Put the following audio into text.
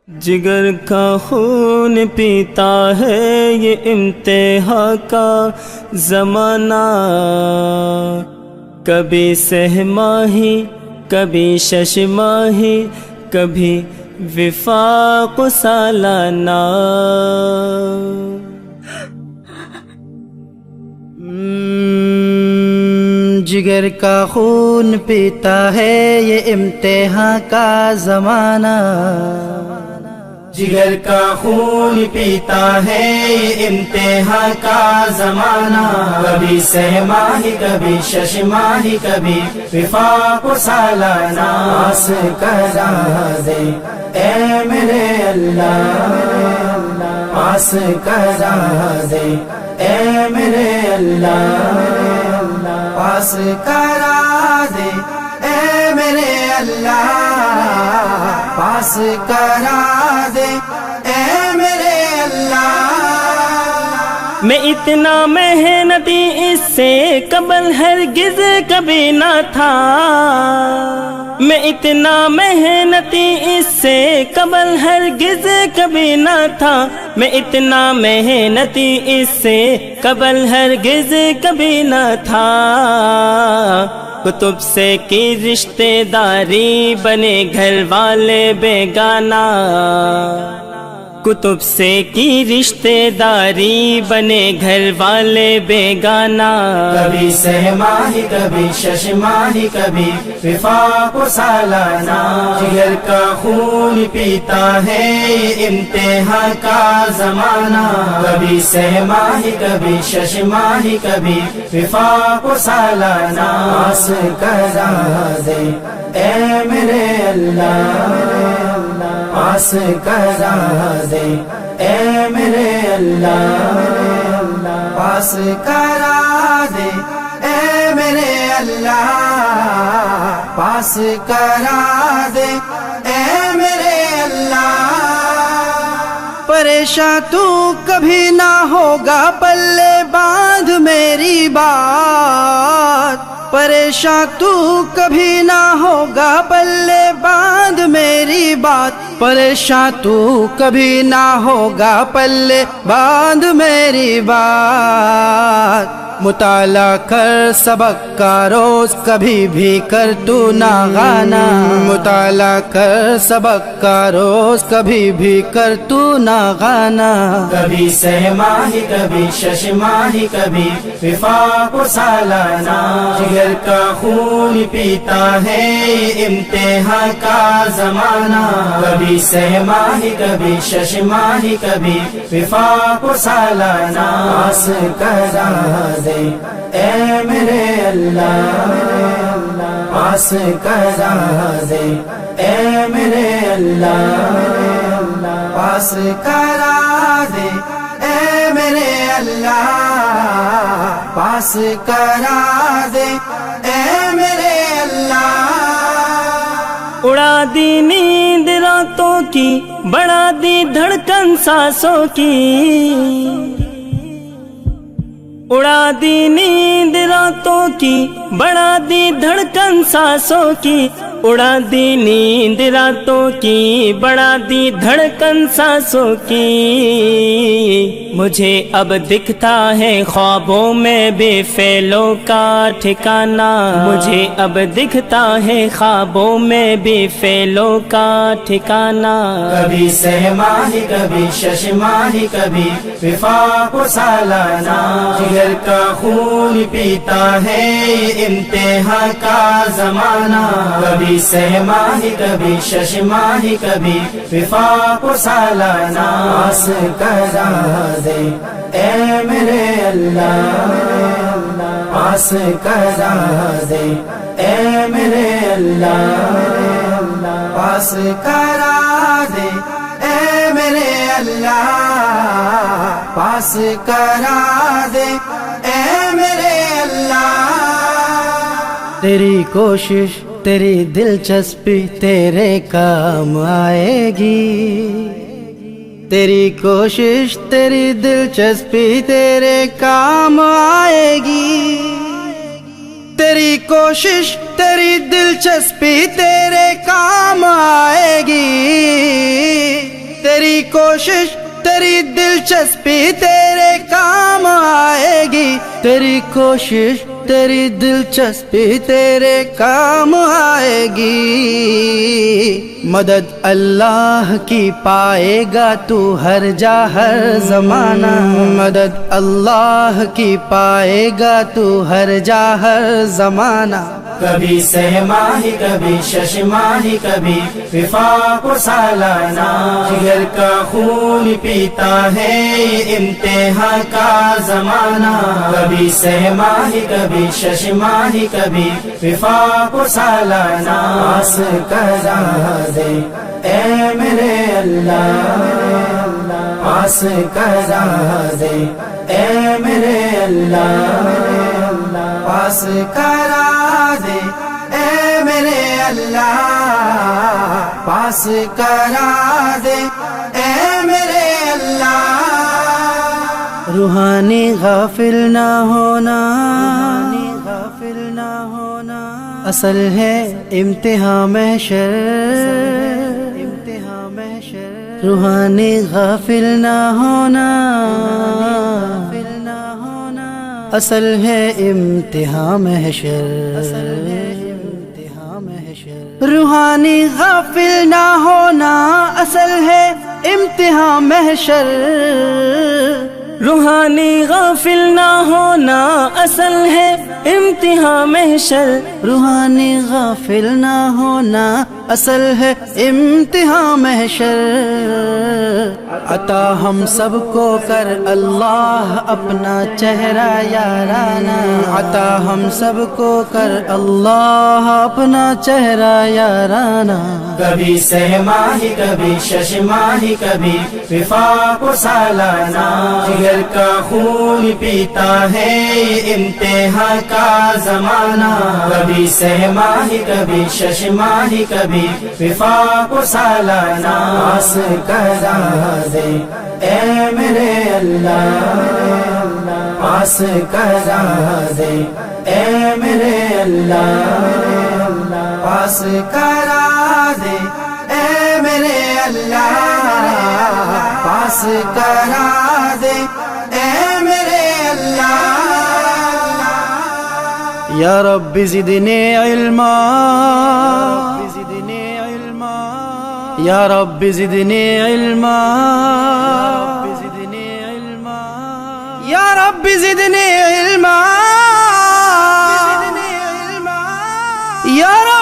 جگر کا خون پیتا ہے یہ امتحان کا زمانہ، کبھی سہ ماہی کبھی شش ماہی کبھی وفاق سالانہ۔ جگر کا خون پیتا ہے یہ امتحان کا زمانہ، جگر کا خون پیتا ہے یہ امتحان کا زمانہ، کبھی سہ ماہی کبھی شش ماہی کبھی وفاق سالانہ۔ پاس کرا دے اے میرے اللہ، پاس کرا دے اے میرے اللہ، پاس کرا دے اے میرے اللہ، پاس کرا دے اے میرے اللہ۔ میں اتنا محنتی اس سے قبل ہرگز کبھی نہ تھا، میں اتنا محنتی اس سے قبل ہرگز کبھی نہ تھا، میں اتنا محنتی اس سے قبل ہرگز کبھی نہ تھا۔ کتب سے کی رشتے داری بنے گھر والے بیگانہ، کتب سے کی رشتے داری بنے گھر والے بیگانہ، کبھی سہ ماہی کبھی شش ماہی کبھی وفاق سالانہ۔ جگر کا خون پیتا ہے یہ امتحان کا زمانہ، کبھی سہ ماہی کبھی شش ماہی کبھی وفاق سالانہ۔ پاس کرا دے اے میرے اللہ، پاس کرا دے اے میرے اللہ، پاس کرا دے اے میرے اللہ، پاس کرا دے اے میرے اللہ۔ پریشاں تو کبھی نہ ہوگا پلے باندھ میری بات، پریشاں تو کبھی نہ ہوگا پلے باندھ میری بات، پریشاں تو کبھی نہ ہوگا پلے باندھ میری بات۔ مطالعہ کر سبق کا روز کبھی بھی کر تو نہ غانا، مطالعہ کر سبق کا روز کبھی بھی کر تو نہ غانا۔ کبھی سہ ماہی کبھی شش ماہی کبھی وفاق سالانہ۔ جگر کا خون پیتا ہے یہ امتحان کا زمانہ، کبھی سہ ماہی کبھی شش ماہی کبھی وفاق سالانہ۔ پاس کرا دے اے میرے اللہ، پاس کرا دے اے میرے اللہ، پاس کرا دے اے میرے اللہ، پاس کرا دے اے میرے اللہ۔ اڑا دی نیند راتوں کی، بڑھا دی دھڑکن سانسوں کی، اڑا دی نیند راتوں کی، بڑھا دی دھڑکن سانسوں کی، اڑا دی نیند راتوں کی، بڑھا دی دھڑکن سانسوں کی۔ مجھے اب دکھتا ہے خوابوں میں بے فعلوں کا ٹھکانہ، مجھے اب دکھتا ہے خوابوں میں بے فعلوں کا ٹھکانہ۔ کبھی سہ ماہی کبھی شش ماہی کبھی وفاق سالانہ۔ جگر کا خون پیتا ہے یہ امتحان کا زمانہ، کبھی سہ ماہی کبھی شش ماہی کبھی وفاق سالانہ۔ پاس کرا دے اے میرے اللہ، پاس کرا دے اے میرے اللہ، پاس کرا دے اے میرے اللہ، پاس کرا دے اے میرے اللہ۔ تیری کوشش تیری دلچسپی تیرے کام آئے گی، تیری کوشش تیری دلچسپی تیرے کام آئے گی، تیری کوشش تیری دلچسپی تیرے کام آئے گی۔ کوشش تیری دلچسپی تیرے کام آئے گی، تیری کوشش تیری دلچسپی تیرے کام آئے گی، مدد اللہ کی پائے گا تو ہر جا ہر زمانہ، مدد اللہ کی پائے گا تو ہر جا ہر زمانہ، کبھی سہ ماہی کبھی شش ماہی کبھی وفاق و سالانہ، جگر کا خون پیتا ہے امتحان کا زمانہ، کبھی سہ ماہی کبھی شش ماہی کبھی وفاق و سالانہ، پاس کرا دے اے میرے اللہ، پاس کرا دے اے میرے اللہ، پاس کرا دے اے میرے اللہ، پاس کرا دے اے میرے اللہ۔ روحانی غافل نہ ہونا، غافل نہ ہونا اصل ہے امتحان محشر، امتحان محشر روحانی غافل نہ ہونا، اصل ہے امتحان محشر، روحانی غافل نہ ہونا اصل ہے امتحان محشر، روحانی غافل نہ ہونا اصل ہے امتحان محشر، روحانی غافل نہ ہونا اصل ہے امتحان محشر، عطا ہم سب کو کر اللہ اپنا چہرہ یارانہ، عطا ہم سب کو کر اللہ اپنا چہرہ یارانہ، کبھی سہ ماہی کبھی شش ماہی کبھی وفاق و سالانہ، جگر کا خون پیتا ہے امتحان کا زمانہ، کبھی سہ ماہی کبھی شش ماہی کبھی وفاق و سالانہ، پاس کرا دے اے میرے اللہ، پاس کرا دے اے میرے اللہ، پاس کرا دے اے میرے اللہ، پاس کرا دے اے میرے اللہ۔ یا رب زدنی علما، یا رب زدنی علما، یا رب زدنی علما، یا رب